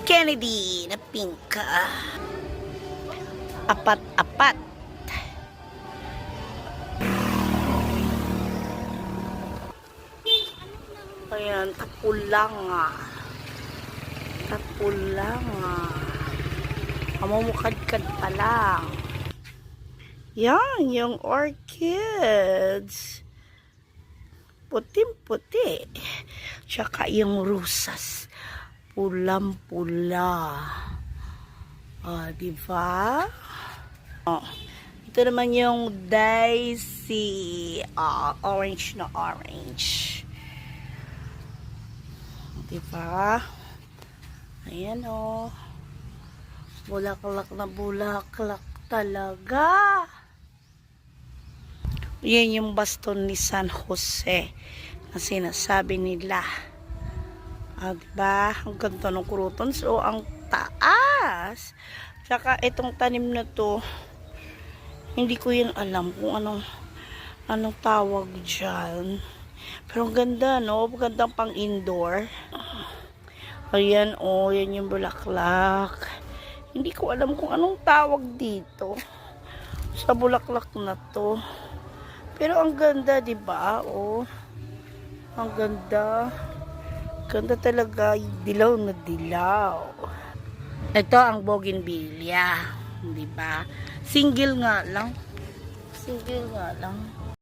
Kennedy na pink. Apat-apat. Ayan, tapulanga. Tapulanga. Mamumukadkad pa lang. Yan, yung orchids. Puting-puti. Tsaka yung rusas. Pulang-pula. Diba? Ito naman yung daisy. Orange na orange. Diba? Ayan o. Bulaklak na bulaklak talaga. Yan yung baston ni San Jose na sinasabi nila. Diba? Ang ganda ng kuruton. So, ang taas. Tsaka itong tanim na to, hindi ko yun alam kung anong tawag dyan. Pero ang ganda, no? Magandang pang indoor. Ayan, yan yung bulaklak. Hindi ko alam kung anong tawag dito sa bulaklak na to. Pero ang ganda, diba? Ang ganda. Ganda talaga. Dilaw na dilaw. Ito ang bougainvillea. Diba? Single nga lang. Single nga lang.